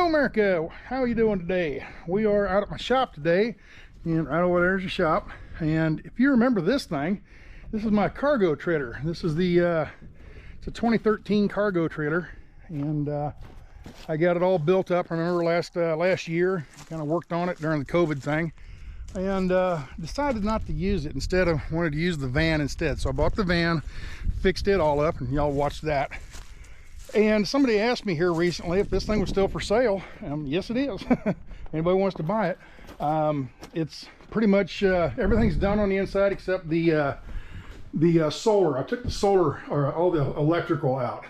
America, how are you doing today? We are out at my shop today, and right over there's the shop. And if you remember this thing, this is my cargo trailer. This is the it's a 2013 cargo trailer, and I got it all built up. I remember last year, kind of worked on it during the COVID thing, and decided not to use it. Instead, I wanted to use the van instead. So I bought the van, fixed it all up, and y'all watched that. And somebody asked me here recently if this thing was still for sale. Yes, it is. Anybody wants to buy it. It's pretty much everything's done on the inside except the solar. I took the solar, or all the electrical out.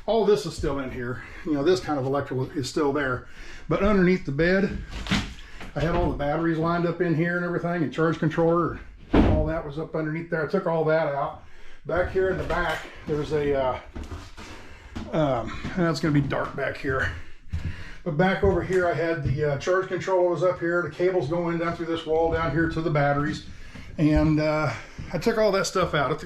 All this is still in here. You know, this kind of electrical is still there. But underneath the bed, I had all the batteries lined up in here and everything, and charge controller, and all that was up underneath there. I took all that out. Back here in the back, there's a it's going to be dark back here, but back over here I had the charge controller was up here, the cables going down through this wall down here to the batteries, and I took all that stuff out.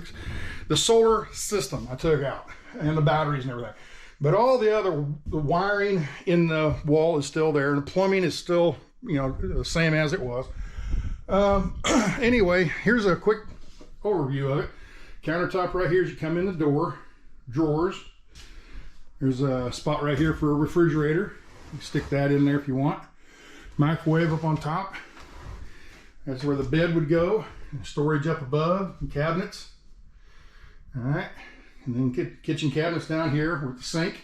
The solar system I took out, and the batteries and everything, but all the wiring in the wall is still there, and the plumbing is still, you know, the same as it was. Anyway, here's a quick overview of it. Countertop right here as you come in the door, drawers. There's a spot right here for a refrigerator. You stick that in there if you want. Microwave up on top. That's where the bed would go. Storage up above, and cabinets. All right, and then kitchen cabinets down here with the sink.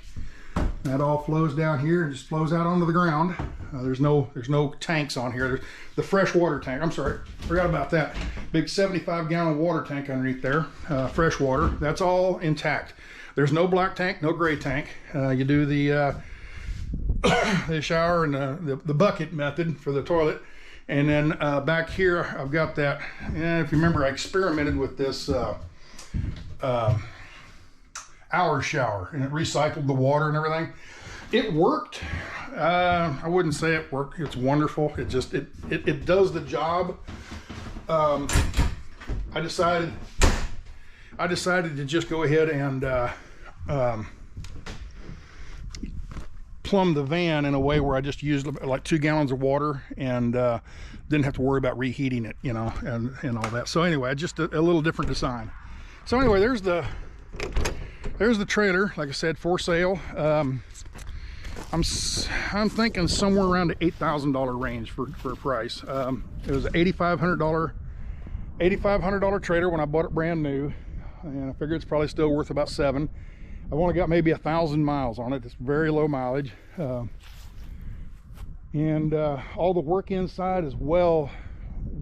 That all flows down here and just flows out onto the ground. There's no tanks on here. There's the fresh water tank. I'm sorry, forgot about that. Big 75-gallon water tank underneath there, fresh water. That's all intact. There's no black tank, no gray tank. You do the shower and the bucket method for the toilet. And then back here, I've got that. And if you remember, I experimented with this hour shower, and it recycled the water and everything. It worked. I wouldn't say it worked. It's wonderful. It just it does the job. I decided to just go ahead and plumb the van in a way where I just used like 2 gallons of water and didn't have to worry about reheating it, you know, and all that. So anyway, just a little different design. So anyway, there's the trailer, like I said, for sale. I'm thinking somewhere around the $8,000 range for a price. It was an $8,500 trailer when I bought it brand new, and I figure it's probably still worth about $7,000. I've only got maybe 1,000 miles on it. It's very low mileage, and all the work inside is well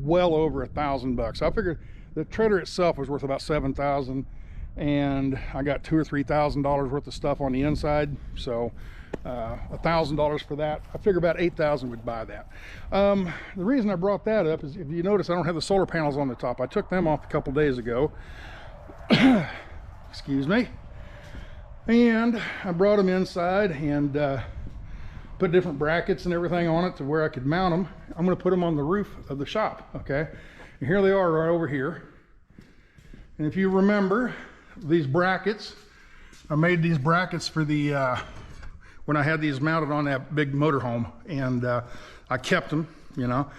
over $1,000. I figured the trailer itself was worth about $7,000, and I got $2,000 or $3,000 worth of stuff on the inside, so $1,000 for that. I figure about $8,000 would buy that. The reason I brought that up is, if you notice, I don't have the solar panels on the top. I took them off a couple days ago. Excuse me. And I brought them inside and put different brackets and everything on it to where I could mount them. I'm going to put them on the roof of the shop. Okay, and here they are right over here. And if you remember, these brackets, I made these brackets for the when I had these mounted on that big motorhome, and I kept them, you know,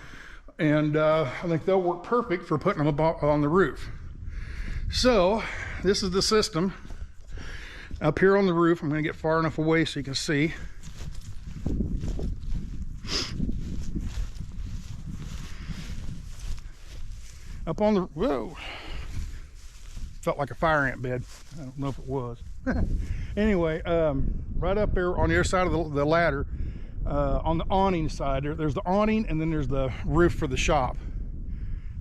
and I think they'll work perfect for putting them up on the roof. So this is the system up here on the roof. I'm going to get far enough away so you can see. Up on the, whoa, felt like a fire ant bed. I don't know if it was. Anyway, right up there on the other side of the ladder, on the awning side, there's the awning, and then there's the roof for the shop.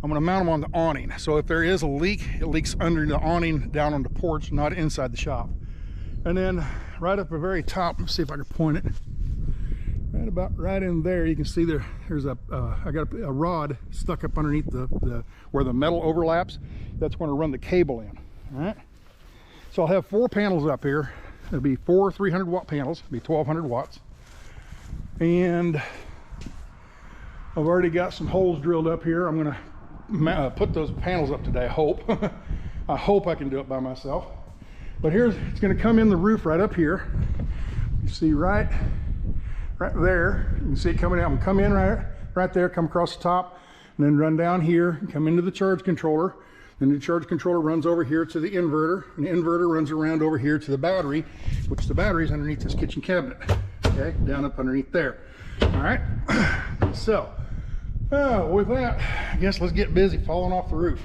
I'm going to mount them on the awning, so if there is a leak, it leaks under the awning down on the porch, not inside the shop. And then right up the very top, let's see if I can point it, right about right in there, you can see there's I got a rod stuck up underneath the where the metal overlaps. That's going to run the cable in. All right, so I'll have 4 panels up here. It'll be 4 300-watt panels. It'll be 1,200 watts, and I've already got some holes drilled up here. I'm going to put those panels up today, I hope. I hope I can do it by myself. But it's going to come in the roof right up here. You see right right there. You can see it coming out. I'm come in right there, come across the top, and then run down here, and come into the charge controller. Then the charge controller runs over here to the inverter, and the inverter runs around over here to the battery, which the battery is underneath this kitchen cabinet. Okay, down up underneath there. All right, so with that, I guess let's get busy falling off the roof.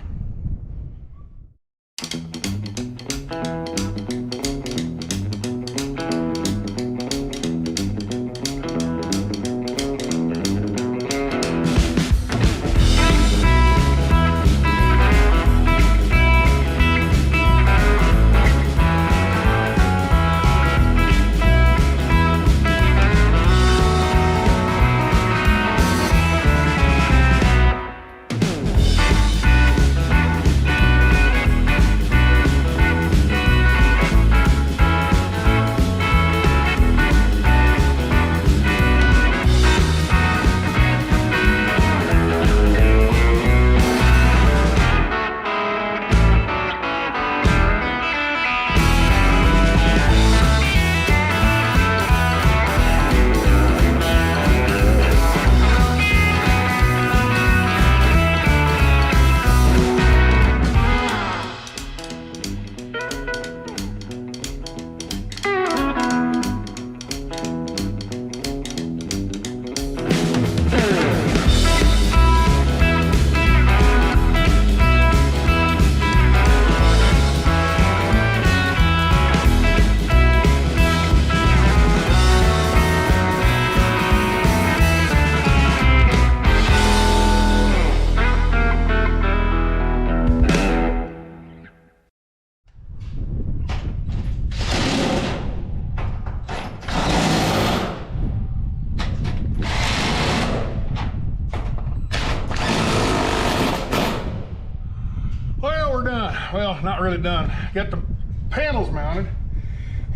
Well, not really done. Got the panels mounted,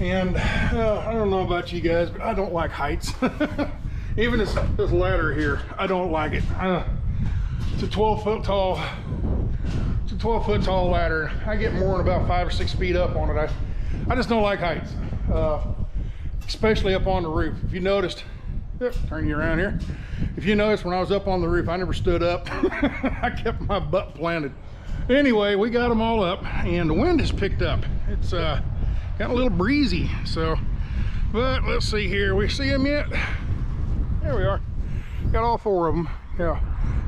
and I don't know about you guys, but I don't like heights. Even this ladder here, I don't like it. It's a 12-foot tall. It's a 12-foot tall ladder. I get more than about 5 or 6 feet up on it. I just don't like heights, especially up on the roof. If you noticed, turn you around here. If you noticed, when I was up on the roof, I never stood up. I kept my butt planted. Anyway, we got them all up, and the wind has picked up. It's got a little breezy, so, but let's see here. We see them yet? There we are. Got all 4 of them. Yeah,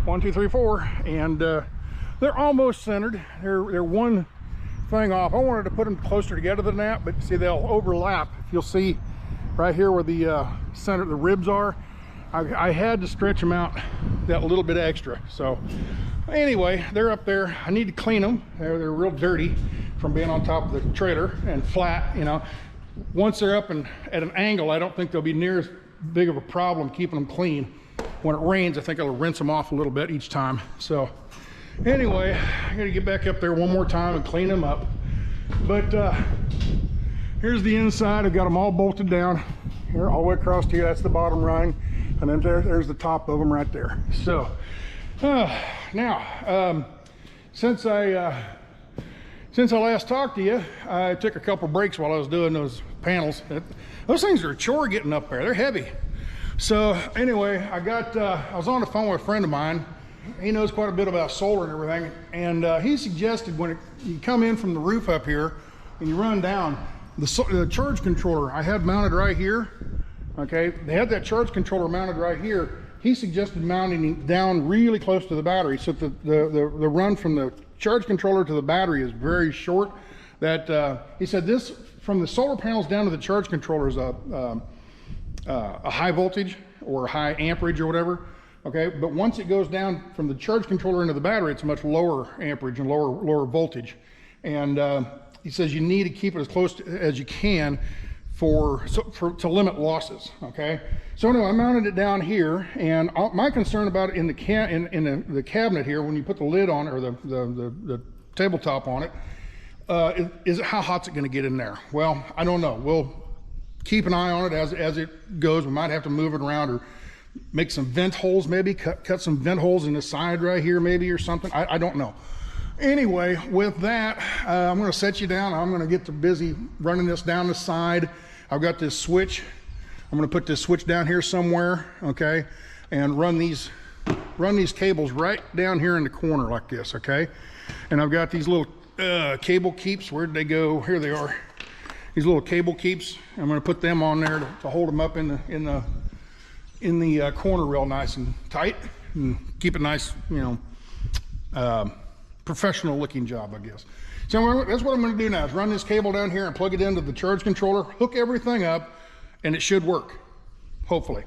1, 2, 3, 4, and they're almost centered. They're one thing off. I wanted to put them closer together than that, but see, they'll overlap. If you'll see right here where the center, the ribs are, I had to stretch them out that little bit extra. So anyway, they're up there. I need to clean them. They're real dirty from being on top of the trailer and flat, you know. Once they're up and at an angle, I don't think they'll be near as big of a problem keeping them clean. When it rains, I think I'll rinse them off a little bit each time. So anyway, I gotta get back up there one more time and clean them up. But here's the inside. I've got them all bolted down here all the way across here. That's the bottom rung, and then there's the top of them right there. So now since I last talked to you, I took a couple breaks while I was doing those panels. Those things are a chore getting up there. They're heavy. So anyway, I was on the phone with a friend of mine. He knows quite a bit about solar and everything, and he suggested when you come in from the roof up here and you run down, the charge controller I had mounted right here. Okay, they had that charge controller mounted right here. He suggested mounting it down really close to the battery, so that the run from the charge controller to the battery is very short. That he said this from the solar panels down to the charge controller is a high voltage or high amperage or whatever. Okay, but once it goes down from the charge controller into the battery, it's a much lower amperage and lower voltage. And he says you need to keep it as close as you can to limit losses. Okay, so anyway, I mounted it down here, and my concern about it in the cabinet here, when you put the lid on, or the tabletop on it, is how hot's it going to get in there? Well, I don't know. We'll keep an eye on it as it goes. We might have to move it around or make some vent holes, maybe cut some vent holes in the side right here, maybe, or something. I don't know. Anyway, with that, I'm going to set you down. I'm going to get to busy running this down the side. I've got this switch I'm going to put this switch down here somewhere, okay, and run these cables right down here in the corner like this, okay. And I've got these little cable keeps. Where'd they go? Here they are. These little cable keeps. I'm going to put them on there to hold them up in the corner real nice and tight, and keep it nice, you know, professional looking job, I guess. So that's what I'm going to do now, is run this cable down here and plug it into the charge controller, hook everything up, and it should work, hopefully.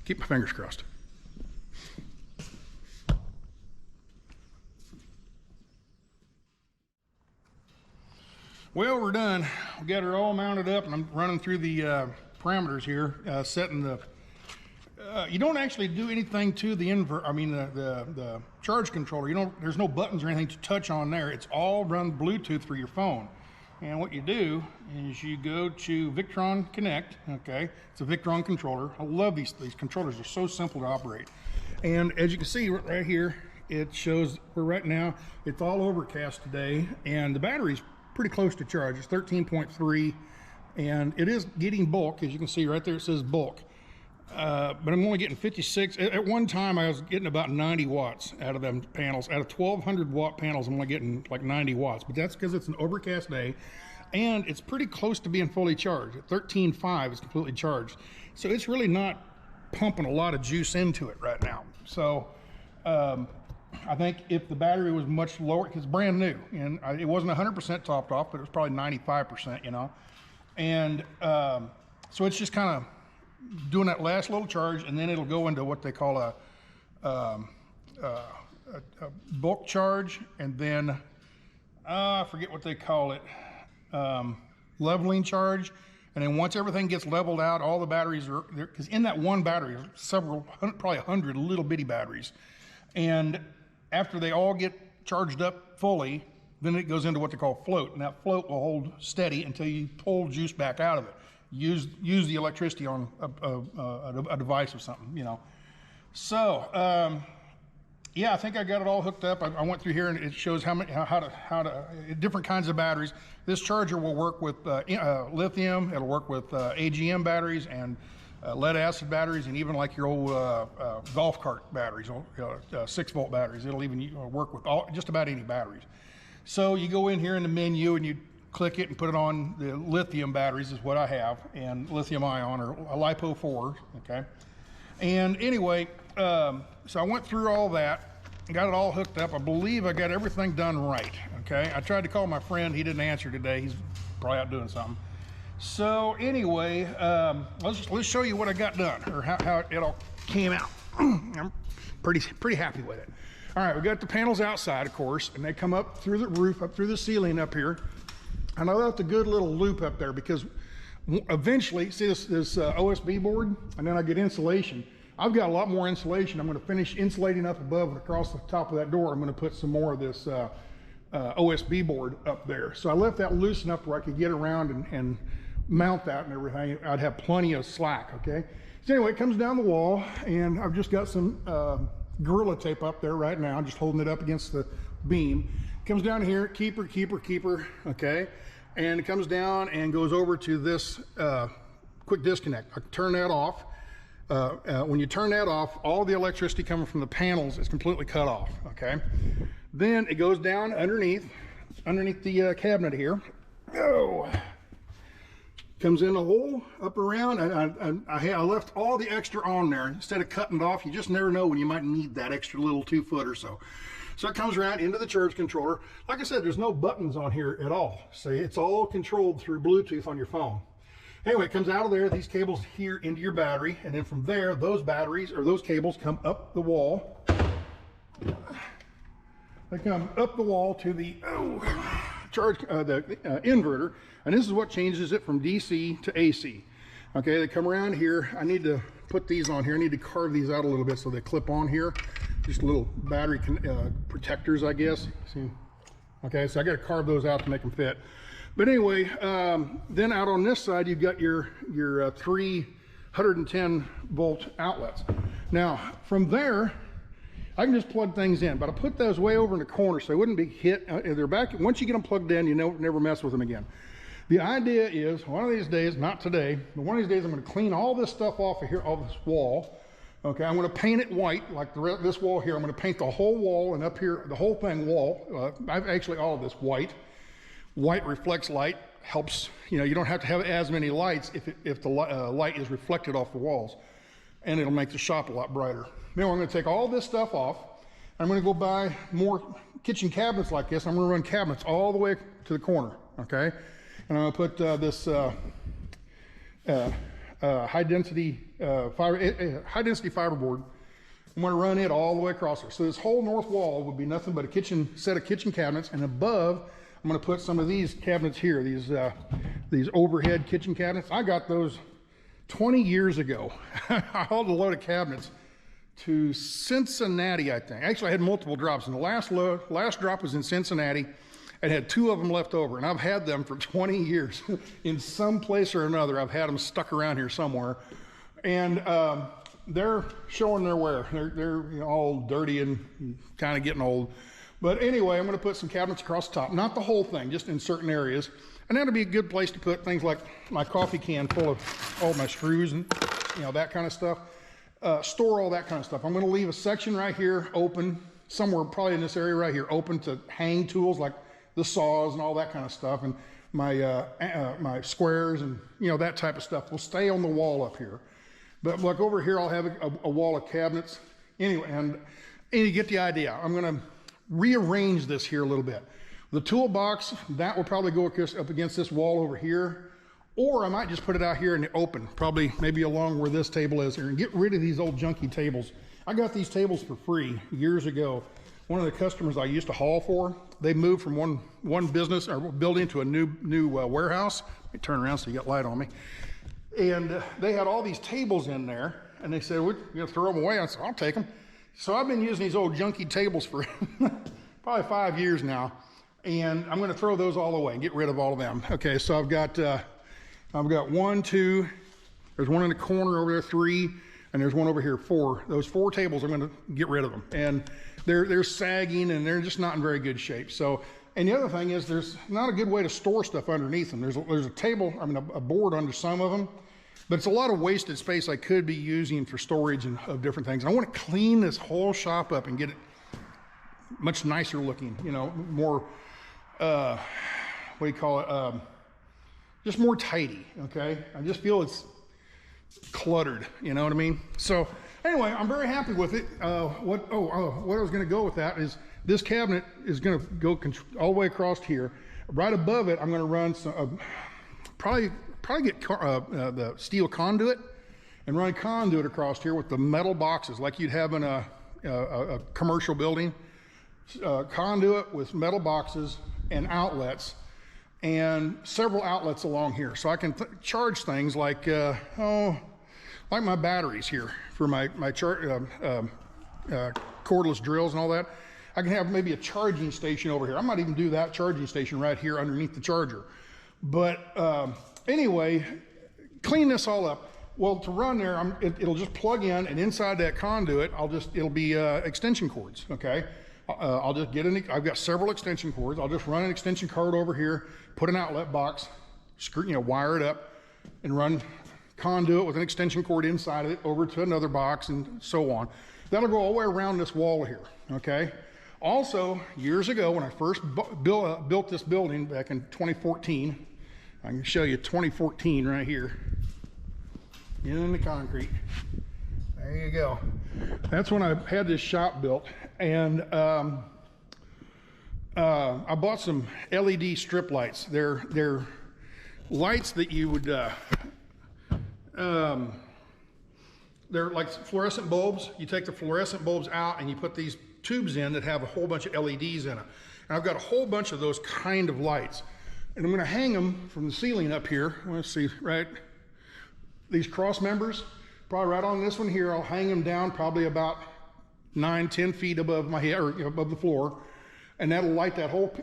Keep my fingers crossed. Well, we're done. We got her all mounted up, and I'm running through the parameters here, setting the. You don't actually do anything to the the charge controller. You don't. There's no buttons or anything to touch on there. It's all run Bluetooth through your phone. And what you do is you go to Victron Connect. Okay, it's a Victron controller. I love these controllers. They're so simple to operate. And as you can see right here, it shows right now it's all overcast today, and the battery's pretty close to charge. It's 13.3, and it is getting bulk. As you can see right there, it says bulk. But I'm only getting 56. At one time, I was getting about 90 watts out of them panels. Out of 1,200 watt panels, I'm only getting like 90 watts. But that's because it's an overcast day, and it's pretty close to being fully charged. At 13.5, it's completely charged. So it's really not pumping a lot of juice into it right now. So I think if the battery was much lower, because it's brand new, and it wasn't 100% topped off, but it was probably 95%, you know. And so it's just kind of doing that last little charge, and then it'll go into what they call a bulk charge, and then I forget what they call it, leveling charge. And then once everything gets leveled out, all the batteries are there, because in that one battery, several, probably 100 little bitty batteries. And after they all get charged up fully, then it goes into what they call float, and that float will hold steady until you pull juice back out of it. Use the electricity on a device or something, you know. So yeah, I think I got it all hooked up. I went through here, and it shows how to different kinds of batteries. This charger will work with lithium. It'll work with AGM batteries and lead acid batteries, and even like your old golf cart batteries, 6-volt batteries. It'll even work with just about any batteries. So you go in here in the menu and you click it and put it on the lithium batteries, is what I have, and lithium ion, or a LiPo 4, okay? And anyway, so I went through all that, got it all hooked up. I believe I got everything done right, okay? I tried to call my friend. He didn't answer today. He's probably out doing something. So anyway, let's show you what I got done, or how it all came out. I'm pretty happy with it. All right, we got the panels outside, of course, and they come up through the roof, up through the ceiling up here. And I left a good little loop up there, because eventually, see this OSB board, and then I get insulation. I've got a lot more insulation. I'm going to finish insulating up above and across the top of that door. I'm going to put some more of this OSB board up there. So I left that loose enough where I could get around and mount that and everything. I'd have plenty of slack, okay? So anyway, it comes down the wall, and I've just got some Gorilla Tape up there right now, just holding it up against the beam. Comes down here, keeper, okay? And it comes down and goes over to this quick disconnect. I turn that off. When you turn that off, all the electricity coming from the panels is completely cut off, okay? Then it goes down underneath the cabinet here. Oh, comes in a hole up around, and I left all the extra on there. Instead of cutting it off, you just never know when you might need that extra little 2 foot or so. So it comes around into the charge controller. Like I said, there's no buttons on here at all. See, it's all controlled through Bluetooth on your phone. Anyway, it comes out of there, these cables here into your battery, and then from there, those batteries, or those cables, come up the wall. They come up the wall to the inverter, and this is what changes it from DC to AC. Okay, they come around here. I need to put these on here. I need to carve these out a little bit so they clip on here. Just little battery protectors, I guess. See? Okay, so I got to carve those out to make them fit. But anyway, then out on this side, you've got your 3 110 volt outlets. Now, from there, I can just plug things in, but I put those way over in the corner so they wouldn't be hit. They're back. Once you get them plugged in, you never mess with them again. The idea is one of these days, not today, but one of these days I'm going to clean all this stuff off of here, off this wall. Okay, I'm going to paint it white, like this wall here. I'm going to paint the whole wall, and up here, the whole thing wall. I've actually all of this white. White reflects light, helps, you know, you don't have to have as many lights if the light is reflected off the walls, and it'll make the shop a lot brighter. Now I'm going to take all this stuff off. I'm going to go buy more kitchen cabinets like this. I'm going to run cabinets all the way to the corner, okay? And I'm going to put this high density fiberboard. I'm going to run it all the way across there. So this whole north wall would be nothing but a set of kitchen cabinets, and above I'm going to put some of these cabinets here, these overhead kitchen cabinets. I got those 20 years ago. I hauled a load of cabinets to Cincinnati, I think. Actually, I had multiple drops, and the last drop was in Cincinnati. I had 2 of them left over, and I've had them for 20 years. In some place or another, I've had them stuck around here somewhere, and they're showing their wear. They're you know, all dirty and kind of getting old. But anyway, I'm going to put some cabinets across the top, not the whole thing, just in certain areas. And that'll be a good place to put things like my coffee can full of all my screws and you know that kind of stuff. Store all that kind of stuff. I'm going to leave a section right here open, somewhere probably in this area right here, open to hang tools like the saws and all that kind of stuff, and my my squares and you know that type of stuff will stay on the wall up here. But look over here, I'll have a wall of cabinets. Anyway, and you get the idea. I'm going to rearrange this here a little bit. The toolbox, that will probably go up against this wall over here, or I might just put it out here in the open, probably maybe along where this table is here, and get rid of these old junky tables. I got these tables for free years ago. One of the customers I used to haul for, they moved from one business or building to a new warehouse. Let me turn around so you got light on me. And they had all these tables in there, and they said, "We're gonna throw them away." I said, "I'll take them." So I've been using these old junky tables for probably 5 years now, and I'm going to throw those all away and get rid of all of them. Okay, so I've got 1, 2. There's one in the corner over there, 3, and there's one over here, 4. Those 4 tables, I'm going to get rid of them, and they're sagging and they're just not in very good shape. So, and the other thing is, there's not a good way to store stuff underneath them. There's a table, I mean a board under some of them. But it's a lot of wasted space I could be using for storage of different things. And I want to clean this whole shop up and get it much nicer looking, you know, more, what do you call it? Just more tidy, okay? I just feel it's cluttered, you know what I mean? So anyway, I'm very happy with it. What I was going to go with that is this cabinet is going to go all the way across here. Right above it, I'm going to run some, probably get the steel conduit and run conduit across here with the metal boxes like you'd have in a commercial building. Conduit with metal boxes and outlets, and several outlets along here, so I can charge things like like my batteries here for my cordless drills and all that. I can have maybe a charging station over here. I might even do that charging station right here underneath the charger. But anyway, clean this all up. Well, to run there, it'll just plug in, and inside that conduit, it'll be extension cords, okay? I'll just I've got several extension cords. I'll just run an extension cord over here, put an outlet box, wire it up, and run conduit with an extension cord inside of it over to another box, and so on. That'll go all the way around this wall here, okay? Also, years ago, when I first built this building back in 2014, I can show you 2014 right here, in the concrete. There you go. That's when I had this shop built, and I bought some LED strip lights. They're lights that you would, they're like fluorescent bulbs. You take the fluorescent bulbs out and you put these tubes in that have a whole bunch of LEDs in them. And I've got a whole bunch of those kind of lights. And I'm going to hang them from the ceiling up here. Let's see, right? These cross members, probably right on this one here. I'll hang them down probably about 9-10 feet above my head, or above the floor, and that'll light that whole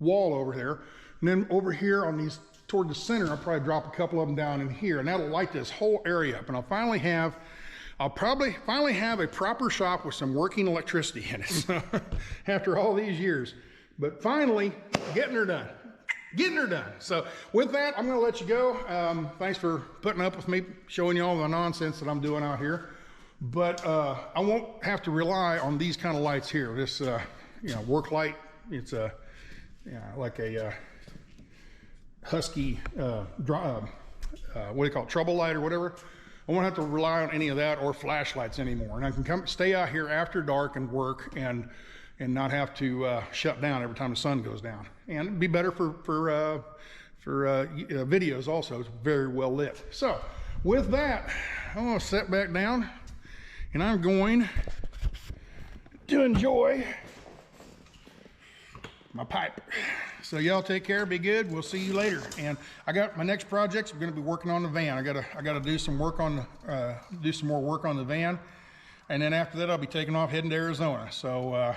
wall over there. And then over here on these toward the center, I'll probably drop a couple of them down in here, and that'll light this whole area up. And I'll probably finally have a proper shop with some working electricity in it after all these years. But finally, getting her done. getting her done. So with that, I'm going to let you go. Thanks for putting up with me, showing you all the nonsense that I'm doing out here. But I won't have to rely on these kind of lights here. This you know, work light. It's a like a Husky what do you call it, trouble light or whatever. I won't have to rely on any of that or flashlights anymore, and I can come stay out here after dark and work and not have to shut down every time the sun goes down. And it'd be better for videos also. It's very well lit. So with that, I'm going to sit back down and I'm going to enjoy my pipe. So y'all take care, be good. We'll see you later. And I got my next projects. I'm going to be working on the van. I gotta do some work on do some more work on the van, and then after that I'll be taking off heading to Arizona. So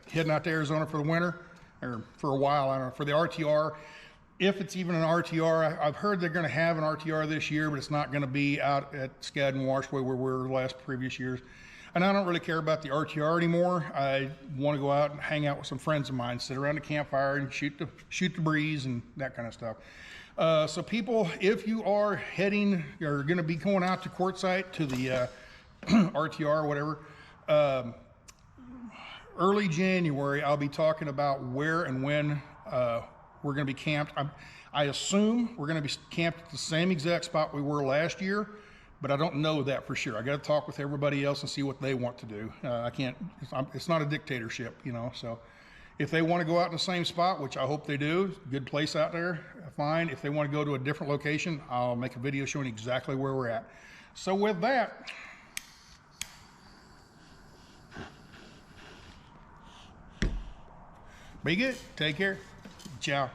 heading out to Arizona for the winter, or for a while. I don't know, for the RTR, if it's even an RTR. I've heard they're going to have an RTR this year, but it's not going to be out at Skad and Washway where we were the previous years. And I don't really care about the RTR anymore. I want to go out and hang out with some friends of mine, sit around the campfire and shoot the breeze and that kind of stuff. So people, if you are heading or going to be going out to Quartzsite to the RTR or whatever, early January, I'll be talking about where and when we're going to be camped. I assume we're going to be camped at the same exact spot we were last year, but I don't know that for sure. I got to talk with everybody else and see what they want to do. I can't, it's not a dictatorship, you know, so if they want to go out in the same spot, which I hope they do, good place out there, fine. If they want to go to a different location, I'll make a video showing exactly where we're at. So with that, be good, take care, ciao.